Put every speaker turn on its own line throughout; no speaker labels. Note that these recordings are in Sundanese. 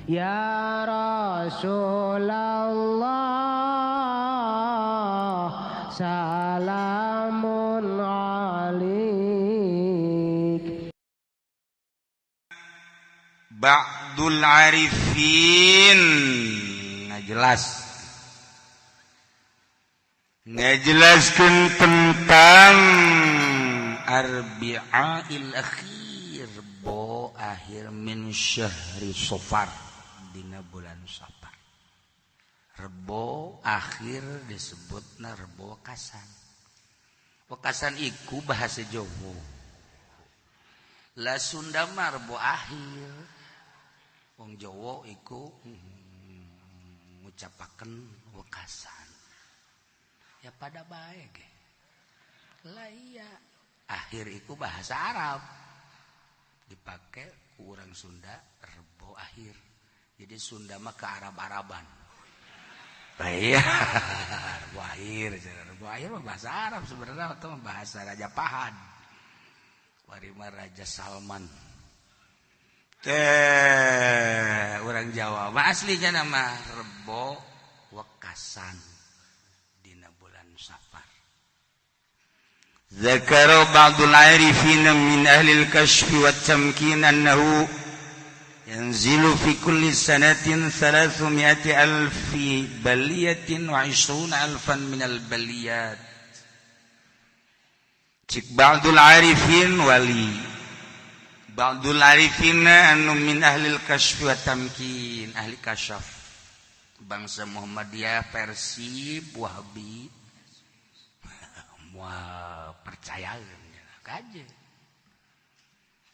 Ya Rasulullah salamun alaik.
Ba'dul arifin ngajelaskeun tentang arbi'ail akhir bo akhir min syahri Safar dina bulan Safar. Rebo akhir disebutna rebo wekasan. Wekasan iku bahasa Jawa. La Sunda mah rebo akhir. Wong Jawa iku ngucapaken wekasan. Ya pada bae ge. Lah iya, akhir iku bahasa Arab. Dipakai ku urang Sunda rebo akhir. Jadi Sunda mah ke Arab-Araban. Lah iya, rebo akhir, rebo akhir mah bahasa Arab sebenarnya atau bahasa Raja Pahad. Warima Raja Salman. Orang Jawa mah aslinya nama rebo wekasan. Safar. Zakara ba'dul 'arifin min ahli al-kashf wa at-tamkin annahu yanzilu fi kulli sanatin 300,000 baliyatin wa 20,000 min al-baliyat. Cik ba'dul 'arifin wali ba'dul 'arifin annu min ahli al-kashf wa at-tamkin ahli kasyaf bangsa Muhammadiyah Persib Wahabi. Wah, percaya kaje.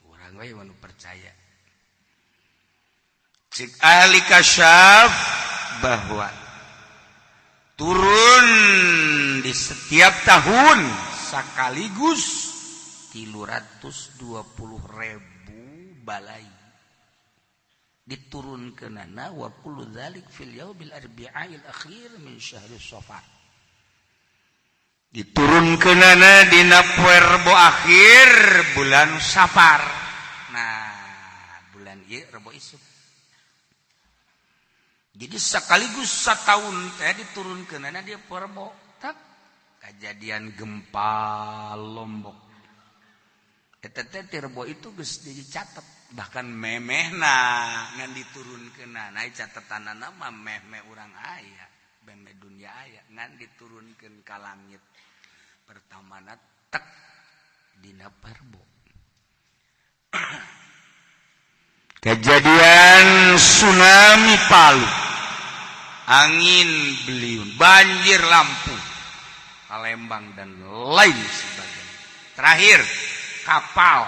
Urang we anu percaya. Cik ahli kasyaf bahwa turun di setiap tahun sekaligus 320.000 balai. Diturunkeunana wa kullu dzalik fil yaumil arbi'il akhir min syahri Safar. Diturunkeunana dina poe Rebo akhir bulan Safar. Nah, bulan ieu Rebo isuk. Jadi sekaligus satahun teh diturunkeunana dia poe Rebo. Tak kejadian gempa Lombok. Eta teh ti Rebo itu geus dicatet, bahkan memehna ngan diturunkeunana. Nah, catetanana mah meh-meh urang aya, meh dunia aya ngan diturunkeun ka langit. Pertamana tek dina Rebo. Kejadian tsunami Palu, angin beliung, banjir Lampung, Palembang dan lain sebagainya. Terakhir kapal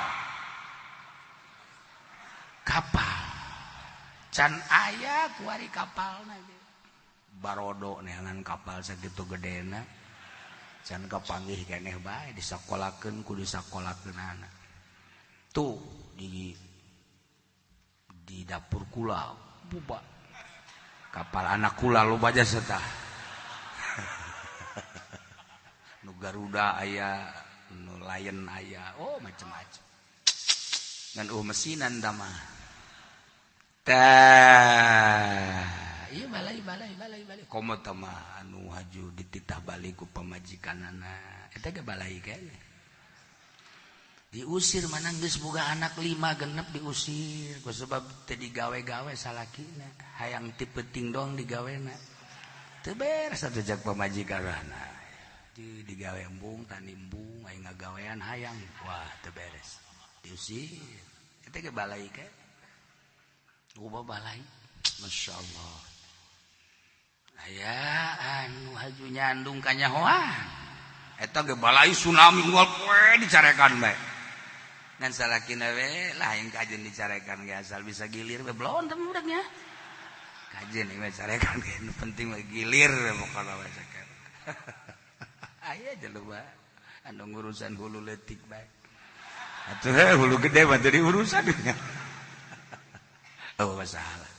can aya kuari kapalna barodo neangan kapal sakitu gedena. Can kapanggih keneh bae disakolakeun ku disakolakeunana. Tuh di dapur kula buba. Kapal anak kula loba aja setah. Nu Garuda aya, nu Lion aya, oh macam-macam. Ngan mesinan da mah. Iya balai. Komo tama anu haju dititah balik ku pamajikanana. Eta ge balai kene. Diusir manang geus boga anak 5 genep diusir ku sebab teu digawe-gawe salakina. Hayang ti penting doang digawena. Teu beres atuh jak pamajikanana. Digawe embung tani embung aya ngagawean hayang. Wah, teu beres. Diusir. Eta ge balai kene. Loba balai. Masyaallah. Aya anu haju nyandung ka nyahoan. Eta ge balai tsunami unggal poe dicarekan bae. Ngan salakina we lain kajeun dicarekan ge asal bisa gilir we belon teh budaknya. Kajeun we carekan ge penting we gilir we pokona we carekan. Aya jelema anu ngurusan hulu leutik bae. Atuh hulu gede mah teu diurusan. Oh masalah.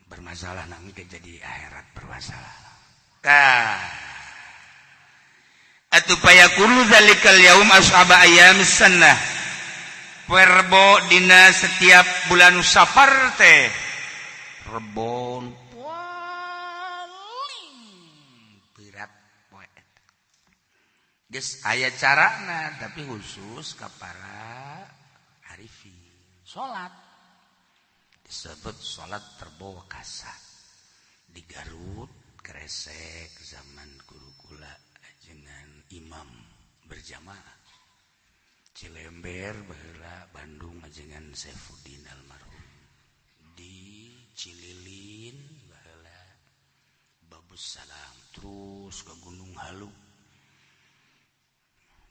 Bermasalah nang jadi akhirat bermasalah. Atu payakulu zalikal yaum ashaba ayyam sunnah Rebo dina setiap bulan Safar teh rebon paling berat poe eta. Geus aya carana tapi khusus ka para arifin. Salat disebut salat terbawa kasa. Di Garut Kresek zaman guru kula ajengan imam berjamaah. Cilember baheula Bandung ajengan Saifuddin almarhum. Di Cililin baheula Babus Salam terus ke Gunung Halu.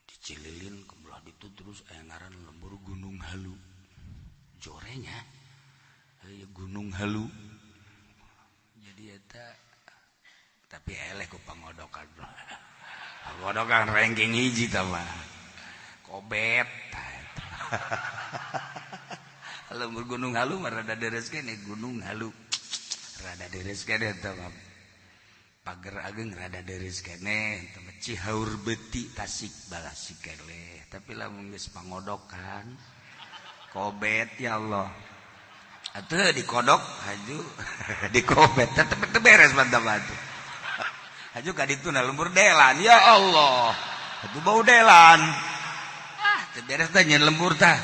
Di Cililin kebelah itu terus aya ngaran lembur Gunung Halu. Jorenya Gunung Halu. Jadi eta tapi eleh ku pangodokan. Pangodokan ranking hiji tah mah. Kobet. Lembur Gunung Halu mah rada deres kene Gunung Halu. Rada deres kene eta mah. Pager Ageng rada deres kene eta mah Cihaur Beuti Tasik Balasik keleh. Tapi lamun geus pangodokan kobet ya Allah. Atuh dikodok haju dikobet tetep beres mantap atuh. Haju ka ditu na lembur delan ya Allah. Atuh bau delan. Beres teh nyen lembur tah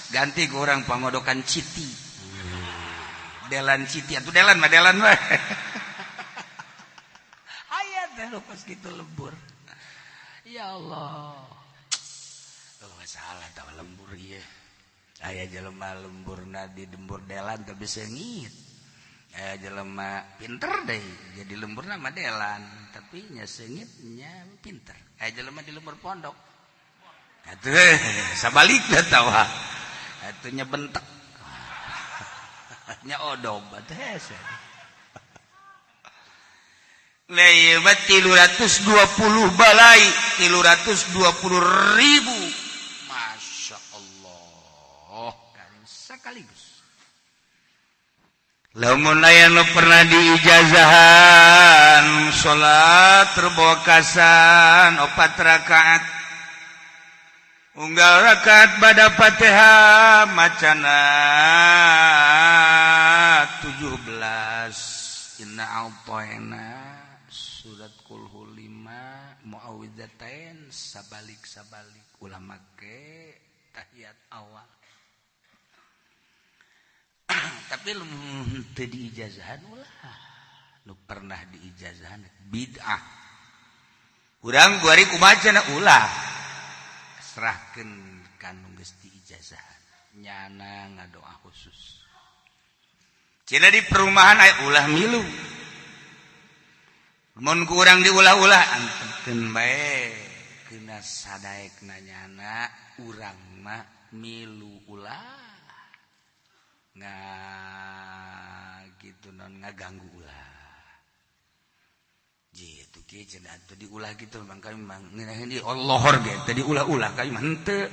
ganti ke orang pangodokan Citi. Delan Citi atuh delan mah aya teh pas kitu lembur ya Allah. Salah tah lembur ieu aya jelema lemburna di lembur delan tapi seungit. Aya jelema pinter deui jadi lemburna mah delan tapi nya seungit nya pinter. Aya jelema di lembur pondok atuh sabalikna tawa atuh nya bentek nya odog atuh hese le 320 balai 320.000 Masya Allah karim sakaligus. Lamun aya nu pernah diijazahan salat terbawa kasan 4 rakaat unggal rakaat bada Fatihah macana 17 inna a'tayna surat kulhu 5 muawwidzatain sabalik ulah make tahiyat awal. Tapi teu diijazahan ulah nu pernah diijazahan bid'ah. Urang guari kumacana ulah serahkeun kanu geus diijazahan nyana ngadoa khusus. Cina di perumahan aya ulah milu. Mun ku urang diulah-ulah antepkeun bae keuna sadaekna nyana urang mah milu ulah. Gitu non ngaganggu ulah. Jitu kieu cenah teu diulah kitu mangka memang ngeunaheun di Allahor ge teu diulah-ulah ka mah henteu.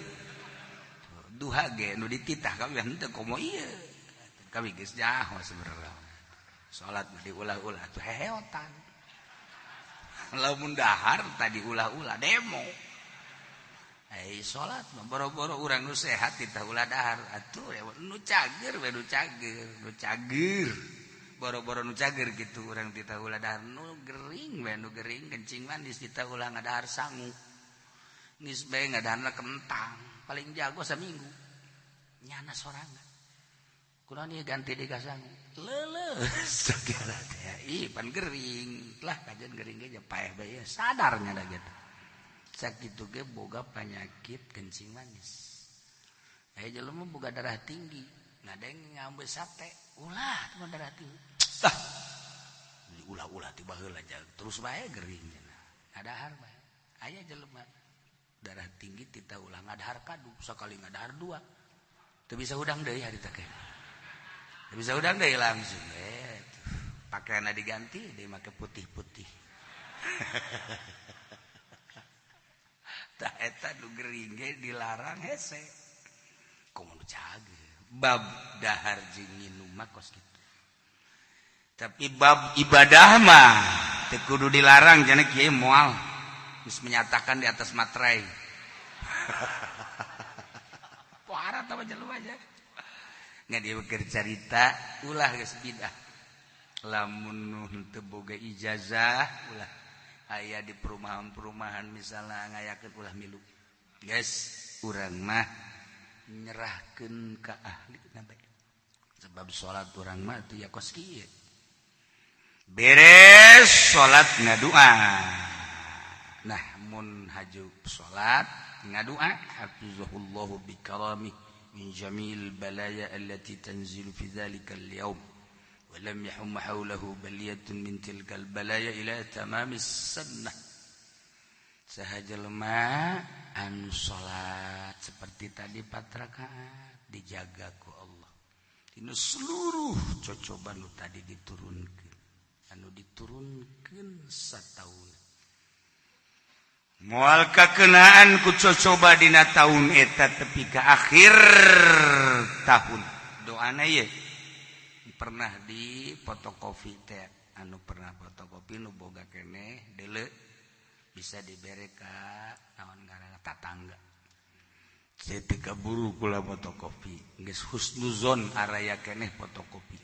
Duha ge nu dititah ka mah henteu komo ieu. Kami geus nyaho sebenarnya. Salat mah diulah-ulah tuh heheotan. Lamun dahar tadi ulah-ulah demo. Salat mah boro-boro urang nu sehat ditah ulah dahar atuh nu cager we nu cager. Boro-boro nu cager gitu urang ditah ulah dahar nu gering we nu gering kencing manis ditah ulah ngadahar sangu. Geus bae ngadaharna kentang paling jago saminggu. Nyana sorangan. Kunaon ieu ganti di kasangu. Leuleus segala teh. Pan gering. Lah kajian gering ge paeh bae sadarnya da gitu. Sakitu ge boga penyakit kencing manis. Aya jelema boga darah tinggi, ngadeng ngambil sate, ulah teh darah tinggi. Tah. Diulah-ulah tiba heula terus bae gering cenah. Ngadahar bae. Aya jelema darah tinggi tita ulah ngadahar kadu, sakali ngadahar 2. Teu bisa udang deui harita teh. Teu bisa udang deui langsung pakaianna diganti deui make putih-putih. Tah eta nu gering ge dilarang hese. Komo nu cager. Bab dahar jeung nginum mah kos kitu. Tapi bab ibadah mah teu kudu dilarang cenah kieu moal. Geus menyatakan di atas materai. Poara mah jelema aja ngan dia keur carita ulah geus bidah lamun teu boga ijazah ulah aya di perumahan-perumahan misalnya ngayakeun ulah milu guys urang mah nyerahkeun ka ahli nabe sebab salat urang mah teu yakos kieu beres salat ngadoa nah mun haju salat ngadoa hafizahullahu bikarami min jamil balaya allati tanzilu fi dzalikal yaum wa lam yahum hawlahu baliyatun min tilkal balaya ila tamamis sunnah sahajalma anu salat seperti tadi 4 rakaat dijaga ku Allah dina seluruh cocoban nu tadi diturunkeun anu diturunkeun sataun moal kakenaan ku cocoba dina taun eta tepi ka akhir tahun doana ye pernah di fotokopi teh anu pernah fotokopi nu boga keneh deuleu bisa dibere ka naon ngaranna tatangga ceuk kaburu kula fotokopi geus husnuzon araya keneh fotokopi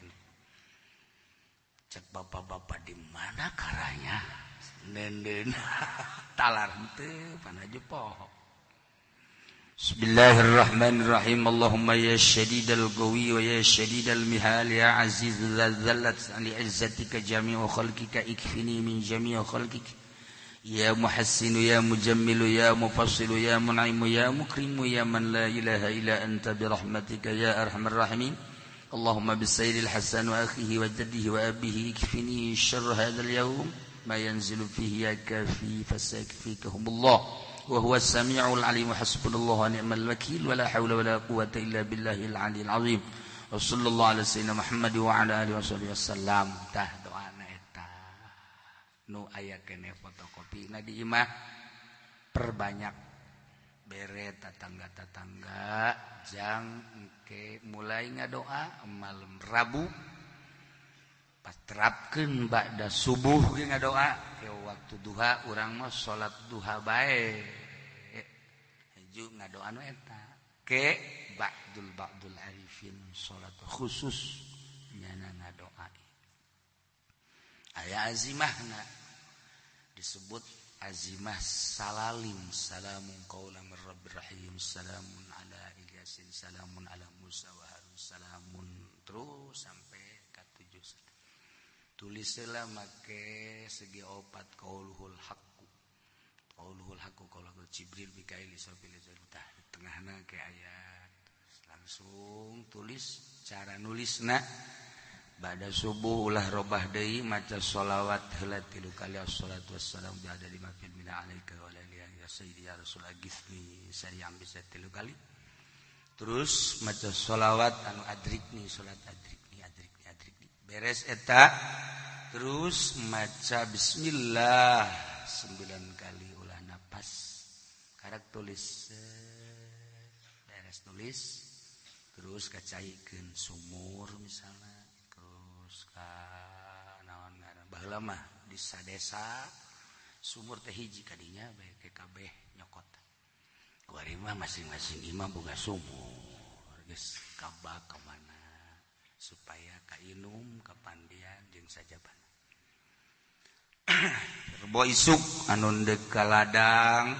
cek bapak-bapak di mana karanya nenden talar henteu panaje poho Bismillahirrahmanirrahim Allahumma ya syadidal qawi wa ya syadidal mihal ya aziz dzallat li izzatika jami'u khalqika ikfini min jami'i khalqika ya muhassinu ya mujammilu ya mufassilu ya mun'imu ya mukrimu ya man la ilaha illa anta bi rahmatika ya arhamar rahimin Allahumma bisayril hasan wa akhihi wa jaddihi wa abihi ikfini syarra hadzal yawm ma yanzilu fihi ya kafi fasakfikahumullah wa huwas samiul alim hasbunallahu wa ni'mal wakil wa la haula wa la quwwata illa billahil aliyil azim wa sallallahu ala sayyidina Muhammad wa ala alihi wasallam tah doana eta nu aya keneh fotokopina di imah perbanyak bere tatangga-tatangga jang engke mulai ngadoa malam Rabu pas terapkeun ba'da subuh ge ngadoa ke waktu duha urang mah salat duha bae haju ngadoa nu eta ke ba'dul arifin salat khusus nyana ngadoa aya azimahna disebut azimah salalim salamun qaulan mir rabbir rahim salamun ala ilyasin salamun ala musa wa harun salamun terus sampai ka 7 tulislah make segi opat qauluhul haqqu qauluhul jibril bikail israfil zalutah di tengahna ke ayat langsung tulis cara nulisna ba'da subuh ulah robah deui maca sholawat heula 3 kali assalatu wassalamu ba'da 5 fil mina alaika wa alihi ya sayyidi ya rasul agifni sari'an bisa 3 kali terus maca sholawat anu adrikni salat adrikni beres eta terus maca bismillah 9 kali ulah napas karak tulis beres tulis terus kacaikeun sumur misalnya terus ka naon ngaran baheula mah di sadesa sumur teh hiji kadinya bae ke kabeh nyokot kuari mah masing-masing imam boga sumur geus kabak ka mana supaya kainum kapandian jeung sajaban rebo isuk anu deuk ka ladang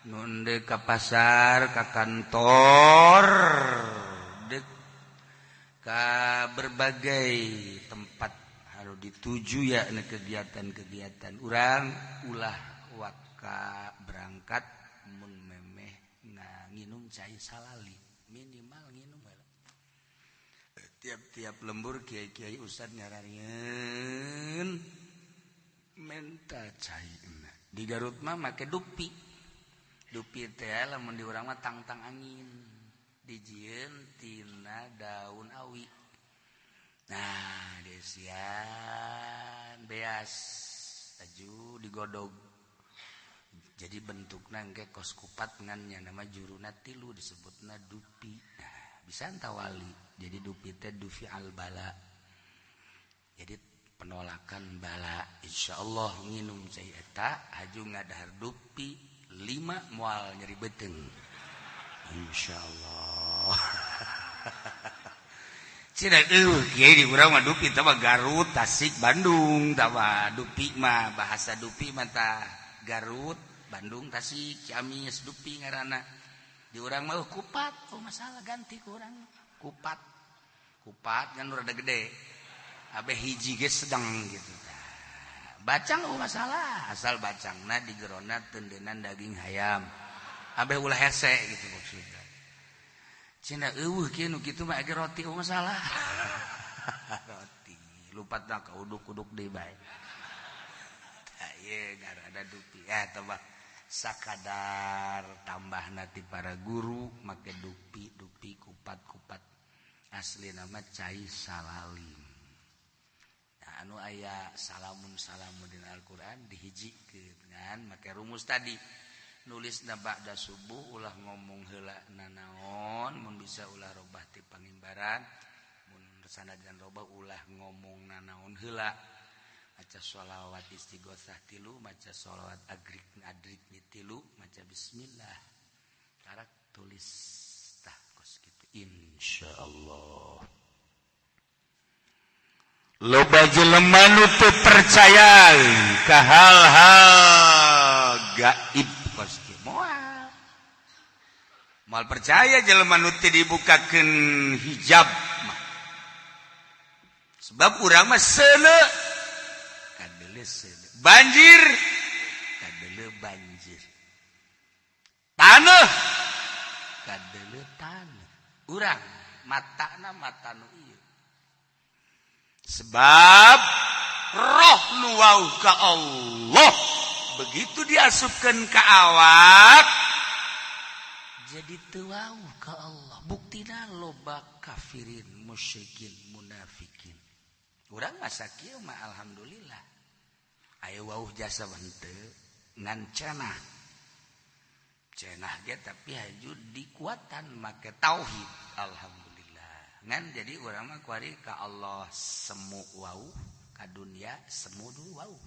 nu deuk ka pasar ka kantor deuk ka berbagai tempat harus dituju ya kegiatan-kegiatan urang ulah waka berangkat mun memeh nginum cai salali minimal nginum tiap lembur kiai-kiai ustad nyararieun menta cai di Garut mah make dupi teh lamun di urang mah tang-tang angin dijieun tina daun awi nah desian beas aju digodog jadi bentukna engke kos kupat ngan nama juruna tilu disebutna dupi nah bisa tawali jadi dupi teh dufi al bala jadi penolakan bala insyaallah nginum cai eta haju ngadahar dupi 5 moal nyeri beuteung insyaallah Cina kieu di urang mah dupi teh mah Garut, Tasik, Bandung, tah mah dupi mah bahasa dupi mah tah Garut, Bandung, Tasik, Ciamis, dupi ngaranna. Di urang mah kupat, oh masalah ganti ku urang. Kupat. Kupat kan rada gede. Abe hiji ge sedang gitu. Bacang oh masalah, asal bacangna digerona tendenan daging hayam. Abe ulah hese gitu maksudnya. Cina eueuh kieu nu kitu mah age roti oh masalah. Roti, lupatna ka uduk-uduk deui bae. Tah ieu garada dupi. Tebak sakadar tambahna ti para guru make dupi kupat asli nama cai salalim. Nah, anu aya salamun dina Al-Qur'an dihijikeun ngan make rumus tadi nulisna ba'da subuh ulah ngomong heula nanaon mun bisa ulah robah ti pangimbaran mun sanajan robah ulah ngomong nanaon heula maca sholawat istighosah 3 maca sholawat adrik tilu maca bismillah karak tulis tah kos kitu insyaallah. Loba jelema nu teu percaya ka hal-hal gaib kos kitu moal percaya jelema nu teu dibukakeun hijab mah sebab urang mah seuleuh banjir kadele banjir tanah kadele tanah urang matana mata nu ieu sebab roh nu wau ka Allah begitu diasupkeun ka awak jadi teu wau ka Allah buktina loba kafirin musyrikin munafikin urang masa kieu mah alhamdulillah aya wauh jasa henteu ngan cenah ge tapi haju dikuatan make tauhid alhamdulillah ngan jadi urang mah kuari ka Allah semu wauh ka dunya semu dulu wauh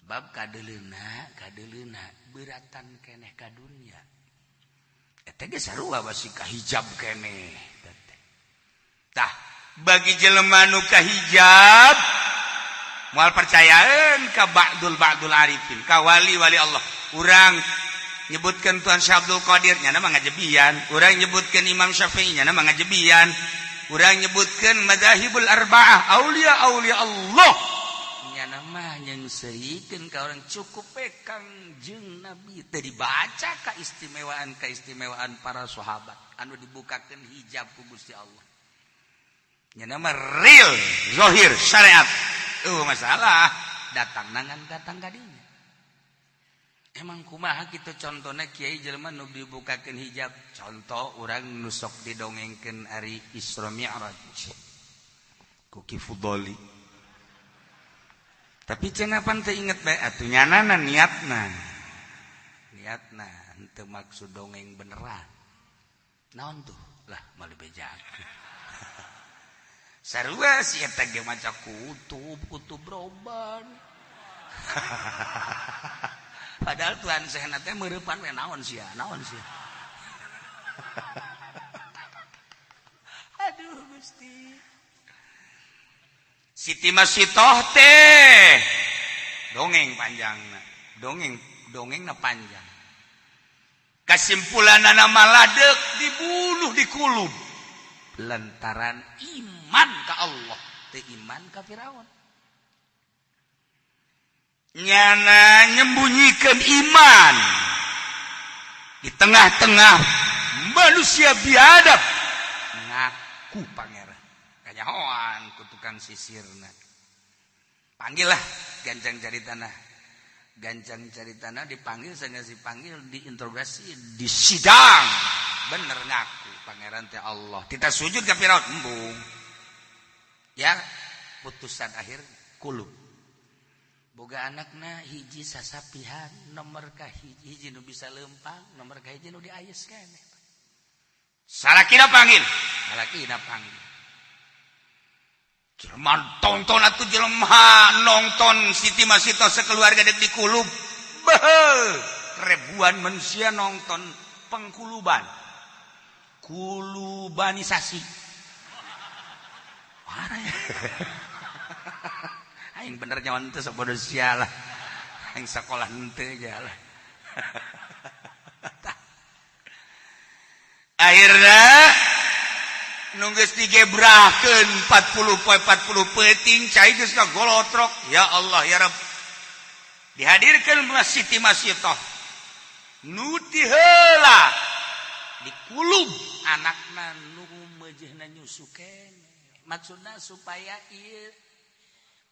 sebab kadeleuna beuratan keneh ka dunya eta ge sarua basi ka hijab keneh tah bagi jelema nu ka hijab moal percayaan ka ba'dul arifin ka wali-wali Allah urang nyebutkeun Tuan Syekh Abdul Qadir nya mah ngajebian urang nyebutkeun Imam Syafi'i nya mah ngajebian urang nyebutkeun madzhabul arba'ah aulia Allah nya mah nyeuseuikeun ka urang cukup Kangjeng Nabi teu dibaca keistimewaan para sahabat anu dibukakeun hijab ku Gusti Allah nya mah real zahir syariat masalah datang nangan datang kadinya emang kumaha kitu contohna kiai jelema nu dibukakeun hijab contoh urang nu sok didongengkeun ari Isra Mi'raj ku Ki Fudoli tapi cenah pan teu inget bae atuh nyanana niatna henteu maksud dongeng beneran naon tuh lah mali bejaan sarua si eta ge maca kutub roban. Padahal Tuhan Sehna teh meurepan we naon sia. Aduh Gusti. Siti Masitoh teh dongeng panjangna. Dongengna panjang. Kasimpulanna maladeg dibunuh di kulub. Lantaran iman ka Allah teu iman ka Firaun nyana nyembunyikan iman di tengah-tengah manusia biadab ngaku pangeran kanyahoan ku tukang sisirna panggillah gancang caritana dipanggil sanggeus dipanggil diinterogasi disidang bener ngaku pangeran teh Allah kita sujud ka Firaun embung ya putusan akhir kulub boga anakna hiji sasapihan nomor ka hiji nu bisa lempang nomor ka hiji nu diayes keneh salakina panggil jelema tonton atuh jelema nonton Siti Masitoh sakeluarga dek di kulub ribuan manusia nonton pengkuluban kulubanisasi. Parah ya. Aing bener nyawan teh sabodo sialah. Aing sakola henteu jalah. Akhirna nunggeus digebrakeun 40 peuting cai geus ngagolotrok. Ya Allah ya Rabb. Dihadirkeun Siti Masyidah. Nu ti heula dikulub anakna nu meujeuhna nyusu keneh. Maksudna supaya ieu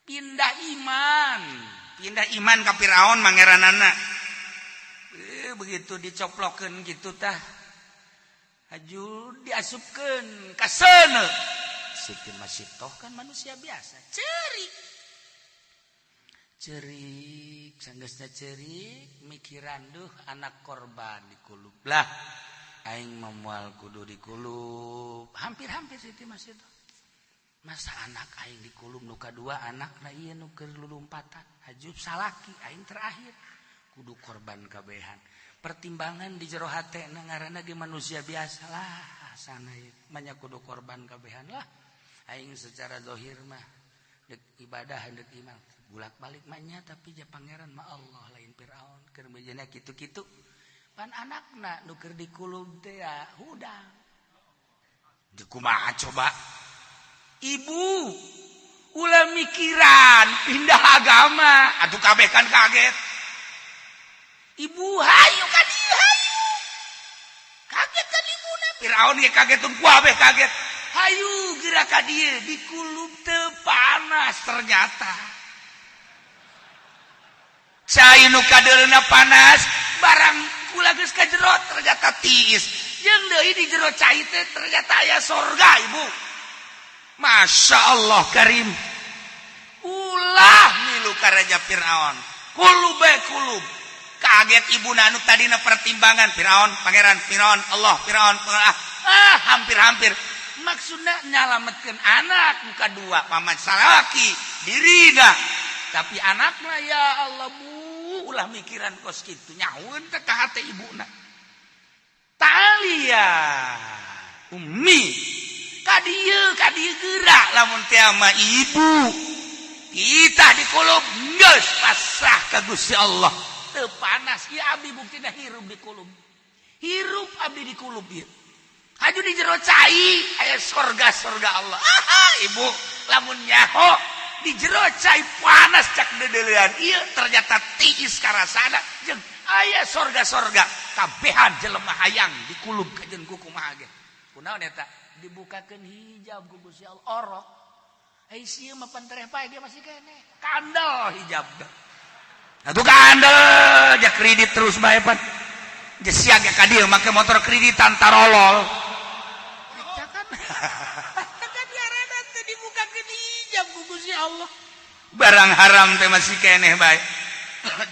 pindah iman ka Firaun mangeranana. Begitu dicoplokeun kitu tah aju diasupkeun ka seuneu. Siti Masyidah kan manusia biasa, cerik sanggeusna cerik mikiran duh anak korban dikulub. Lah aing memual kudu dikulub. Hampir Siti Masyidah. Masa anak aing dikulub nu kadua anakna ieu nu keur lulumpatan. Ajub salaki aing terakhir. Kudu korban kabehan. Pertimbangan di jero hatena ngaranna ge manusia biasa lah sana ieu. Manya kudu korban kabehan lah. Aing secara zahir mah deuk ibadah deuk iman. Bulak-balik manya tapi ja pangeran mah Allah lain Firaun. Keur beujana kitu-kitu. Pan anakna nu keur dikulub teh ya hudang. Di kumaha coba? Ibu ulah mikiran pindah agama. Atuh kabeh kan kaget. Ibu hayu ka dieu hayu. Kaget kan ibuna. Firaun ge kaget tun kabeh kaget. Hayu geura ka dieu dikulub teu panas ternyata. Cai nu kadeulna panas barang kula geus ka jero ternyata tiis. Jeung deui di jero cai teh ternyata aya sorga ibu. Masya Allah karim. Ulah milu ka raja Firaun. Kulub. Kaget ibuna anu tadina pertimbangan Firaun, pangeran Firaun, Allah Firaun. Hampir. Maksudna nyalametkeun anak nu kadua paman salaki dirina. Tapi anakna ya Allah bu ulah mikiran kos kitu nyahoeun teh ka hate ibuna. Talia ummi kadieu geura lamun teh mah ibu kita dikulub geus pasrah ka Gusti Allah teu panas ieu abdi buktina hirup dikulub hirup abdi dikulub ieu haju di jero cai aya sorga Allah ibu lamun nyaho di jero cai panas cak dedeleuan ieu ternyata tiis karasana jeung aya sorga kabehan jelema hayang dikulub ka jeung kumaha ge kunaon eta dibukakeun hijab ku Gusti Allah orok. Sieu mah pantereh pae dia masih keneh. Kandel hijab. Atuh kandel ja kredit terus bae pan. Ge siaga ka dieu make motor kreditan tarolol. Eta kan. Eta diarana teh dibukakeun hijab ku Gusti Allah. Barang haram teh masih keneh bae.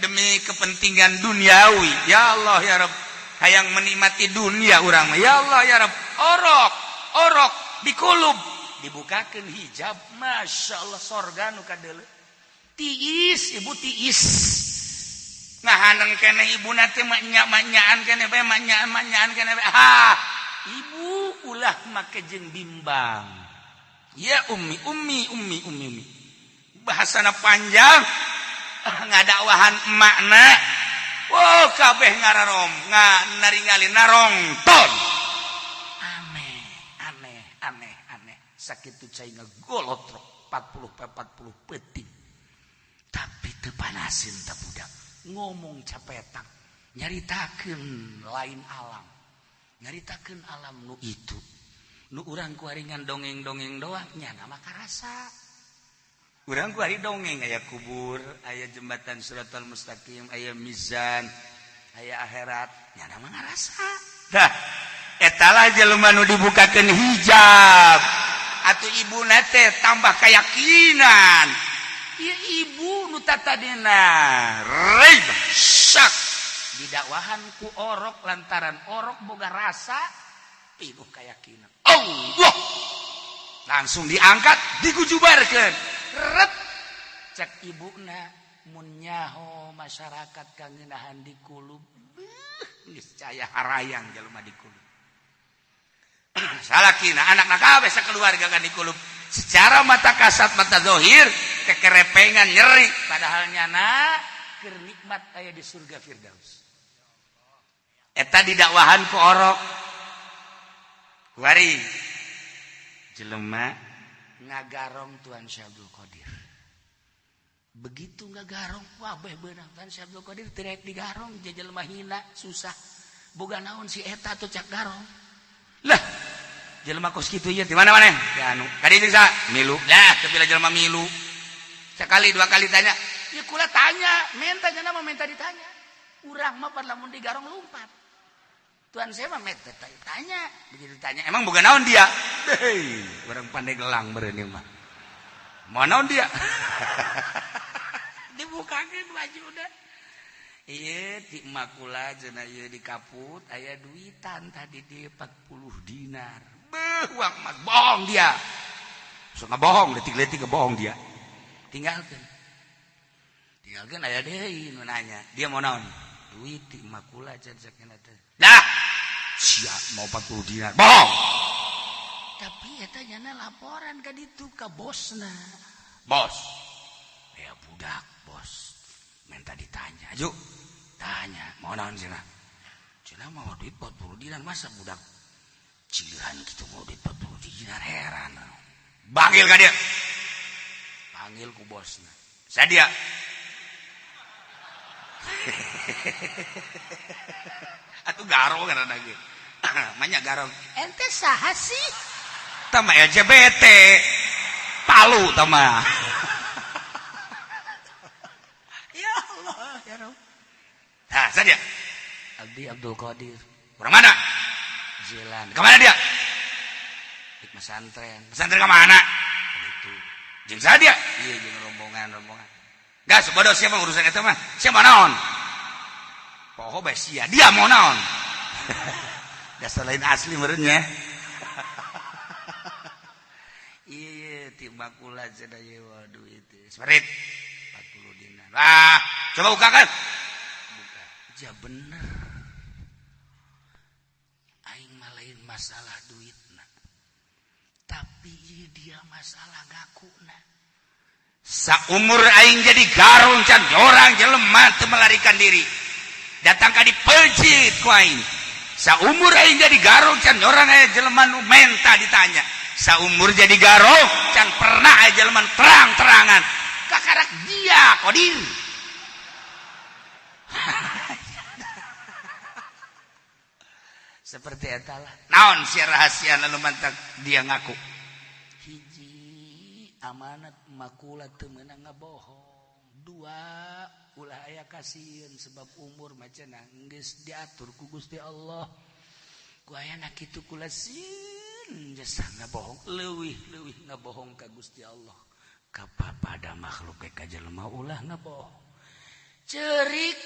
Demi kepentingan duniawi. Ya Allah ya Rabb. Hayang menikmati dunia urang mah. Ya Allah ya Rabb. Orok dikulub dibukakeun hijab Masya Allah sorga nu kadeuleu tiis ibu tiis ngahaneng keneh ibuna teh manya-manyaan keneh bae manya-manyaan keneh bae ibu ulah make jeung bimbang ya ummi bahasana panjang ngadakwahan emakna kabeh ngararom naringali narongton aneh sakitu cai ngagolotrok 40 peuting tapi teu panasin teh budak ngomong capetang nyaritakeun lain alam nyaritakeun alam nu itu nu urang kuaringan dongeng-dongeng doang nya nama karasa urang kuari dongeng aya kubur aya jembatan Siratal Mustaqim aya mizan aya akhirat nya nama ngarasa dah etalah jelema nu dibukakeun hijab atuh ibuna teh tambah keyakinan ieu ibu nu tatadina raib syak didakwahan ku orok lantaran orok boga rasa pinuh keyakinan Allah langsung diangkat digujubarkeun ret cek ibuna mun nyaho masyarakat kangeunahan dikulub geus caya harayang jelema dikulub salakina anak-anak kabeh sakeluarga kan dikulub secara mata kasat mata zahir kekerepengan nyeri padahal nyana keur nikmat aya di surga Firdaus eta didakwahan ku orok wari jelema ngagarong Tuan Syekh Abdul Qadir begitu ngagarong wah beh beunang Tuan Syekh Abdul Qadir teu rek digarong jelema hina susah boga naon si eta tuh cak garong lah jelema kos kitu ieu di mana maneh di anu kadi jeung sa milu lah teu pila jelema milu sekali dua kali tanya ya kula tanya minta nya mah minta ditanya urang mah pan lamun digarong lumpat Tuan saya mah minta tanya begitu ditanya emang boga naon dia hei urang pandai gelang bereuni mah mau naon dia dibukakeun bajuna ieu ti emak kula cenah ieu di kaput aya duitan tadi di 40 dinar beuh uang emas bohong dia sok ngabohong leutik-leutik bohong dia tinggalkeun aya deui nu nanya dia mau naon duit ti emak kula can sakena teh dah sia mau 40 dinar bohong tapi eta nyana laporan ka ditu ka bosna bos ya budak bos minta ditanya ajo tanya mau naon cenah mau duit 40 dinar masa budak cilehan gitu mau duit 40 dinar heran panggil ka dia panggil ku bosna sadia atuh garong kana lagi manya garong ente saha sih tama LGBT palu tama ya Allah ya Rabb nah saja Abdi Abdul Qadir orang mana Jilan kemana dia di pesantren kemana itu jeung sadia iya jeung rombongan gas bodoh siapa urusan itu mah siapa naon poho bae sia dia mau naon gas lain asli merenya iya ti makula cenah ye waduh itu separit 40 dinar ah coba buka kan buka ja bener aing mah lain masalah duitna tapi dia masalah gakuna saumur aing jadi garong can orang jelema teu melarikan diri datang ka dipejit ku aing saumur aing jadi garong can orang aya jelema nu menta ditanya saumur jadi garong can pernah aya jelema terang-terangan kakarak dia Qadir seperti eta lah naon sia rahasiana nu mantap dia ngaku hiji amanat makula teu meunang ngabohong dua ulah aya kasieun sebab umur macana geus diatur ku Gusti Allah ku ayana kitu kula sieun jasa ngabohong leuwih ngabohong ka Gusti Allah ka pada makhluk ka jelema ulah ngabohong ceurik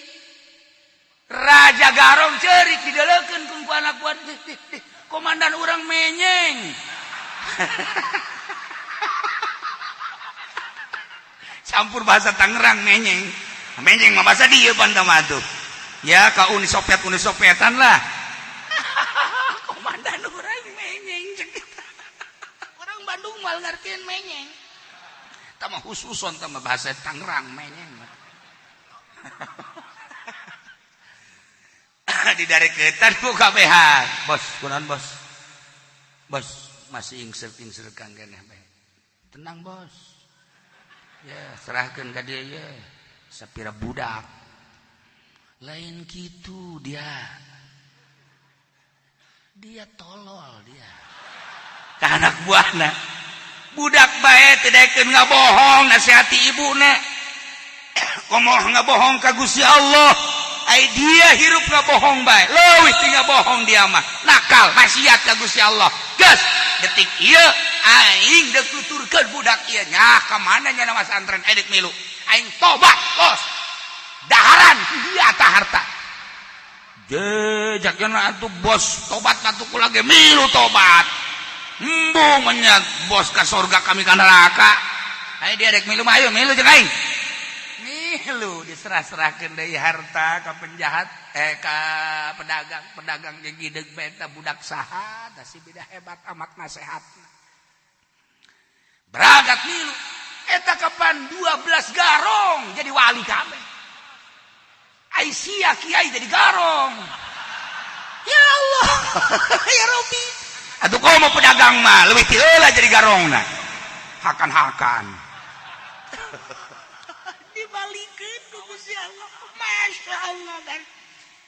Raja Garong ceurik didelekeun ku anak buat komandan urang menyeng campur bahasa Tangerang menyeng mah bahasa dieu banda mah tuh ya ka Uni Sopietan lah komandan urang menyeng orang Bandung mal ngartieun menyeng tah mah khususon tah mah bahasa Tangerang menyeng didareketan ku kabehan bos kunaon bos masih ingser kang keneh bae tenang bos ya serahkeun ka dieu ye sapira budak lain kitu dia tolol dia ka anak buahna budak bae teu daekeun ngabohong nasihati ibuna komoh ngabohong ka Gusti Allah ai dia hirup ngabohong bae leuwih ti ngabohong dia mah nakal maksiat ka Gusti Allah geus detik ieu aing deuk tuturkeun budak ieu nya ka mana nya nama santren edik milu aing tobat bos daharan dia tah harta jejak cenah atuh bos tobat atuh kula ge milu tobat embung menyat bos ka surga kami ka neraka ai dia dek milu mah ayo milu jeung aing nih milu diserah-serahkeun deui harta ka penjahat ka pedagang jeung gideg beta budak saha da si bida hebat amat nasehatna. Beragat milu eta kapan 12 garong jadi wali kabeh. Ai sia kiai jadi garong. Ya Allah. Ya Rabbi. Atuh komo pedagang mah leuwih ti heula jadi garongna. Hakan-hakan. Dibalikeun ku Gusti Allah. Masya Allah.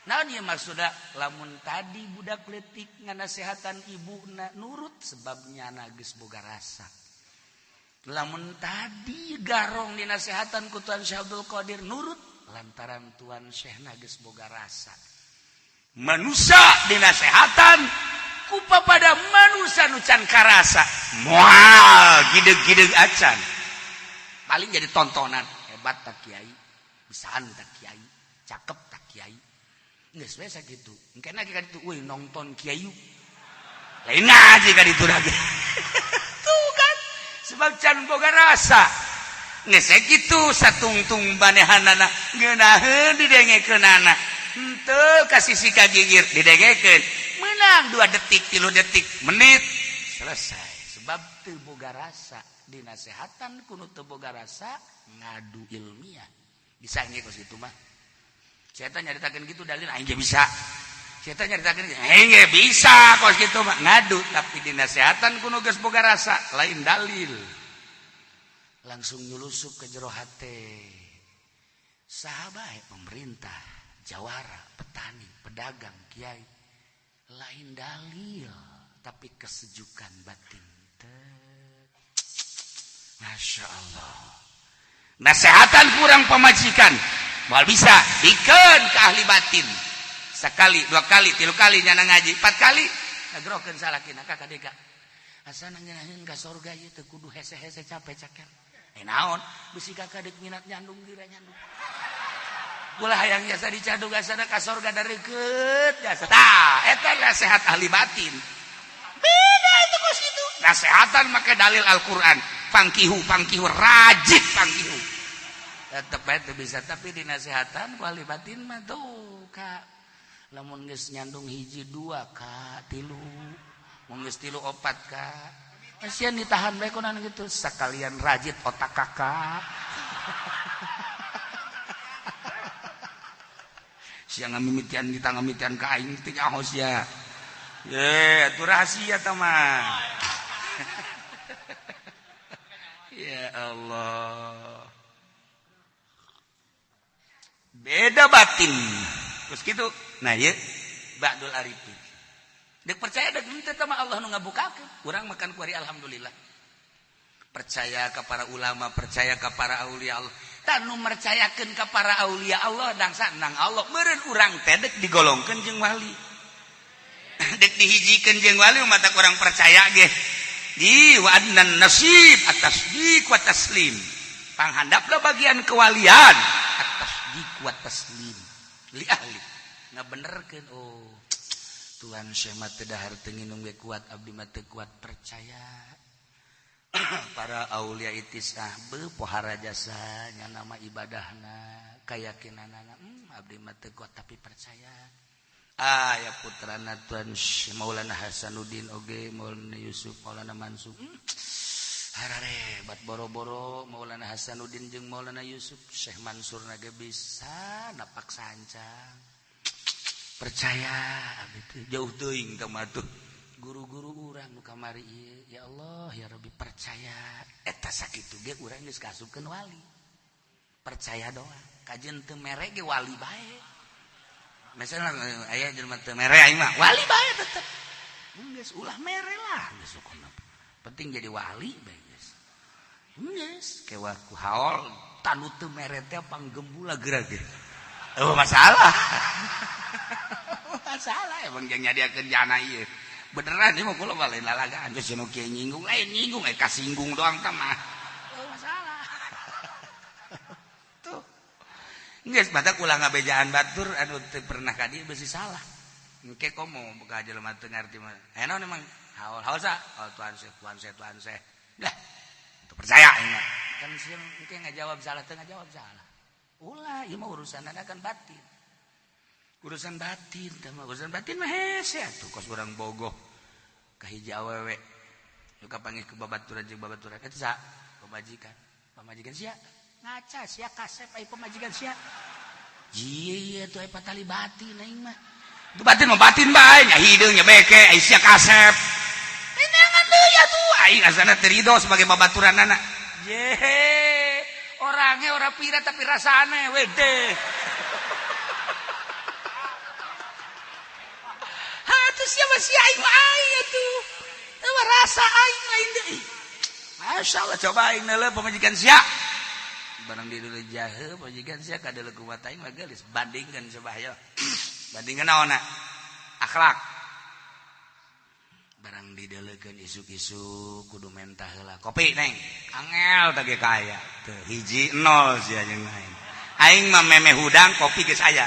Naon ieu maksudna lamun tadi budak leutik nganasehatan ibuna nurut sebabnya geus boga rasa. Lamun tadi garong dinasehatan ku Tuan Syekh Abdul Qadir nurut lantaran Tuan Syekhna geus boga rasa. Manusia dinasehatan ku pada manusia nu can karasa moal gideg-gideg acan. Paling jadi tontonan hebat tak kiai, bisaan tak kiai, cakep tak kiai. Geus we sakitu. Engkena ka ditu euy nonton kiai. Lain ngaji ka ditu lagi. Tuh kan sebab can boga rasa. Geus kitu satungtung banehanana ngeunaheun didengekeunana. Henteu kasih sika gigir didengekeun. Menang 2 detik, 3 detik, menit selesai. Sebab teu boga rasa. Dinasehatan kudu teu boga rasa ngadu ilmiah. Bisa nge kos kitu mah. Saya nyaritakeun gitu dalil aing ge bisa. Saya nyaritakeun aing ge bisa kos kitu mah ngadu tapi dinasehatan kudu geus boga rasa lain dalil. Langsung nyulusup ke jero hate. Sahabat pemerintah, jawara, petani, pedagang, kiai. Lain dalil tapi kesejukan batin. Masya Allah. Nasehatan kurang pemajikan moal bisa dikeun ke ahli batin. Sekali, 2 kali, 3 kali nyana ngaji, 4 kali ngagrokeun salakina ka kadeka. Asa nangeunaheun ka surga ieu teu kudu hese-hese capek caker. Naon bisi ka kadek minat nyandung dira nyandung. Ulah hayang jasa dicadung asana ka surga dareukeut jasa. Tah, eta nasihat ahli batin. Beda itu kos kitu. Nasehatan make dalil Al-Qur'an. Pangkihu rajin pangkihu. Tetep itu bisa tapi dinasehatan ku ahli batin mah tuh Kak. Lamun geus nyandung 1 2 Kak, 3. Mun geus 3 4 Kak. Kasian ditahan bae kunaon gitu sakalian rajit otak Kakak. Siang ngamimitian kita ngamimitian ka aing teh nyaho sia. Ye, atuh rahasia tah mah. Ya Allah. Beda batin. Terus gitu. Nah, ye ba'dul arifin. Dek percaya dek henteu tah mah Allah nu ngabukakeun. Urang makan kuari alhamdulillah. Percaya ka para ulama, percaya ka para aulia Allah. Tanu mercayakeun ka para aulia Allah dangsa nang Allah meureun urang teh dek digolongkeun jeung wali. Dek dihijikeun jeung wali mata urang percaya ge. Di wa'adnan nasib at-tasdiq wa taslim. Panghandapna bagian kewalian at-tasdiq wa taslim li ahli. Ngabenerkeun oh Tuhan Syekh mah teu dahar teu nginung ge kuat abdi mah teu kuat percaya. Para aulia itisah pohara jasanya nama ibadahna kayakinanana abdi mah teu kuat tapi percaya. Ya putrana Tuan Maulana Hasanuddin oge Maulana Yusuf Maulana Mansur harare bat boro-boro Maulana Hasanuddin jeung Maulana Yusuf Syekh Mansur ge bisa napak sancang percaya abdi teh jauh teuing tah mah tuh guru-guru urang nu kamari ieu ya Allah ya Rabbi percaya eta sakitu ge urang geus kasupkeun wali percaya doang kajen teu mere ge wali bae. Misalnya aya jelema teu mere aing mah wali bae tetep. Geus ulah mere lah geus hukumna. Penting jadi wali bae geus. Geus kewa ku haol tanu teu mere teh panggembula geura-geura. Oh masalah. Masalah emang jeung nyadiakeun jana ieu. Beneran ieu mah kula mah lain lalagaan geus nu kieu nyinggung lain nyinggung kasinggung doang tah mah. Oh masalah. Geus batak ulah ngabejaan batur anu teu pernah ka dieu beusi salah. Engke komo boga jelema teu ngarti mah. Naon emang haul sa? Oh Tuhan Syekh. Dah. Teu percaya ieu mah. Kan sieun engke ngajawab salah teu ngajawab salah. ulah ieu mah urusan kan batin. Urusan batin mah hese atuh kos urang bogoh ka hiji awewe juga panggil ke babaturan jeung babaturan eta sa pamajikan sia ngaca sia kasep ai pamajikan sia ieu atuh ai patali batin aing mah itu batin mah batin bae nya hideung nya beke ai sia kasep enangan deui atuh aing asana teu ridho sebagai babaturanana ye orangnya ora pira tapi rasane wede siapa si aing mah aya tuh. Eta rasa aing lain deui. Masyaallah coba aing neuleuh pamajikan sia. Barang di dieu jahe pamajikan sia kadeuleu kumaha aing mah geus bandingkeun coba aya. Bandingkeun naonna? Akhlak. Barang dideuleukeun isuk-isuk kudu mentah heula. Kopi neng. Angel teh ge kaya. Teu hiji 0 sia jeung aing. Aing mah memeh hudang kopi geus aya.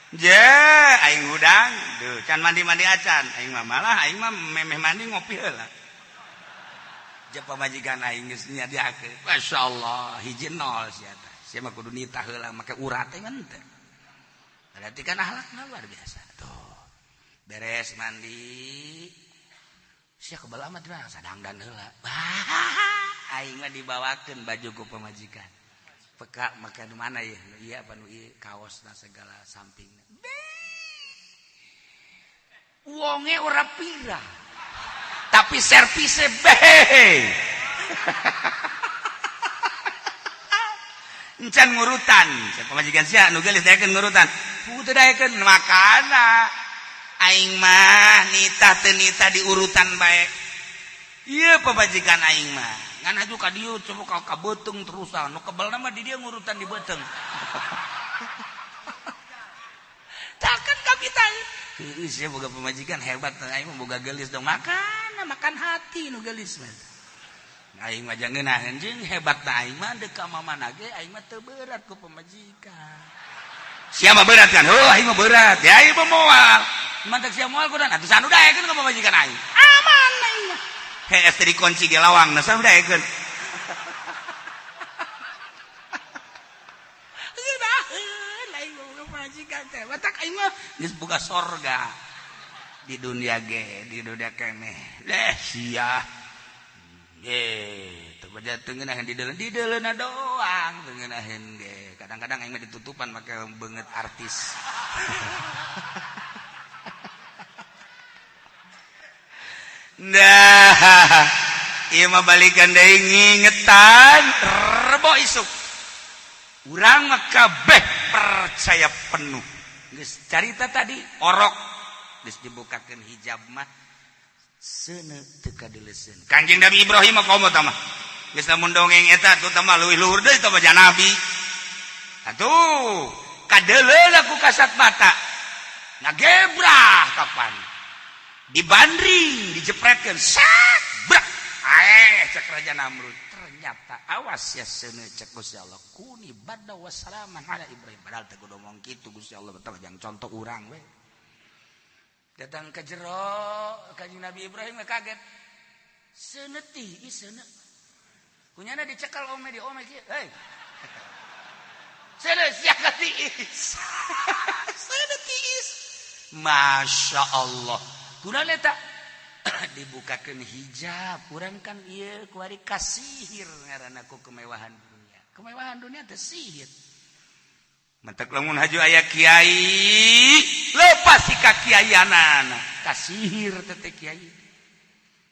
Aing hudang duh can mandi-mandi acan aing mah malah aing mah memeh mandi ngopi heula jeung pamajikan aing geus nyadiakeun masyaallah hiji 0 sia teh sia mah kudu nitah heula make urat teh mah teu berarti kan akhlakna luar biasa tuh beres mandi sia kebelah mah teh sadangdan heula aing mah dibawakeun baju ku pamajikan peka makan mana ya iya apa nu ieu kaosna segala sampingna wonge ora pira tapi servise behe encan ngurutan pamajikan sia nu geus daekeun ngurutan puguh daekeun makana aing mah nitah teu nitah di urutan bae ieu pamajikan aing mah ngan aju ka dieu coba ka beuteung terusan nu kebelna mah di dieu ngurutan di beuteung takkan ka kita geus ya boga pamajikan hebat aing mah boga geulis dong makan hati nu geulis mah aing mah jangan ngeunaheun jeung hebat aing mah deuk ka mamana ge aing mah teu berat ku pamajikan sia mah berat kan aing mah berat ya aing mah moal mantek sia moal kudu atuh sanu daekeun ka pamajikan aing aman aing mah es tadi kunci ge lawang nah sanu daekeun lain pamajikan teh watak aing mah geus boga sorga di dunia ge di dunia keneh sia teu baja teu ngeunaheun di deuleuna doang teu ngeunaheun ge kadang-kadang aing mah ditutupan make beungeut artis nah ieu mah balikan deui ngingetan rebo isuk urang mah kabeh percaya penuh geus carita tadi orok geus dibukakeun hijab mah seuneu teu kadeuleseun Kanjeng Nabi Ibrahim mah komo tah mah geus lamun dongeng eta atuh tah mah leuwih luhur deui tah baca nabi atuh kadeuleun aku kasat mata ngagebrah kapan dibandring dijepretkeun sak brak cek Raja Namrud ternyata awas ya seuneu cek Gusti Allah kuni badda wassalaman ala Ibrahim padahal teu kudu ngomong kitu Gusti Allah betul jangan contoh urang we datang ke jero Kanjeng Nabi Ibrahim kaget seuneu tiis seuneu kunyana dicekal ome di ome kieu hei seuneu sia ka tiis seuneu tiis Masya Allah kunaon eta dibukakeun hijab urang kan ieu kuari kasihir ngaranna ku kemewahan dunia teh sihir mentek lamun haju aya kiai lepas si kakiayanana kasihir teh kiai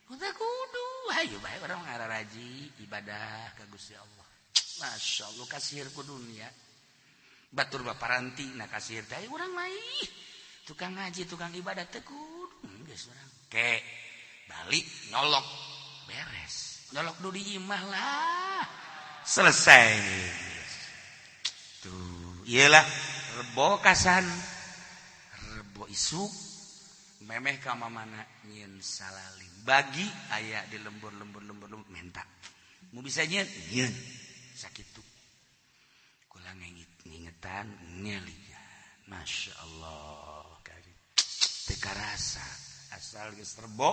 kudu hayu bae urang ngararaji ibadah ka Gusti Allah Masya Allah kasihir ku dunia batur baparantina kasihir teh urang mah tukang ngaji tukang ibadah teh kudu geus urang ke balik nyolok beres nyolok dulu di imah lah selesai tuh iyalah rebo kasan rebo isuk memeh ka mamana nyieun salalim bagi aya di lembur menta mu bisa nyieun sakitu kula ngingetan ngelian Masya Allah kari teu karasa asal geus rebo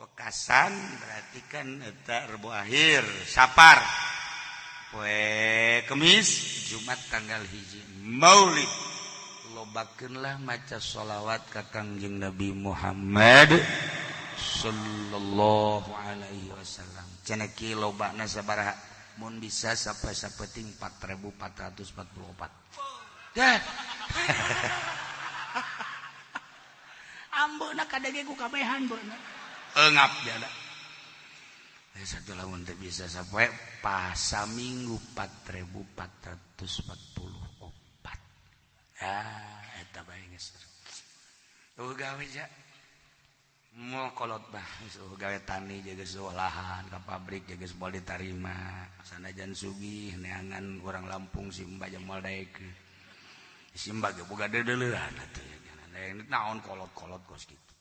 wekasan berarti kan eta rebo akhir sapar poe Kemis Jumat tanggal 1 Maulid lobakeunlah maca sholawat ka Kangjeng Nabi Muhammad sallallahu alaihi wasallam. Cenah kieu lobana sabaraha? Mun bisa sapeting 4444. Dah. Ambeuna kadege ku kabehan beuna. Eungap jada. Satu lamun teu bisa sapoe pasa minggu 4444. Eta bae geus. Gawe ja. Mau kolot bah, gawe tani jaga olahan ke pabrik jaga semua diterima. Sanajan sugih neangan orang Lampung simba jamal daek. Simba ge boga dedeleuhan atuh. Naon kolot-kolot kos kitu.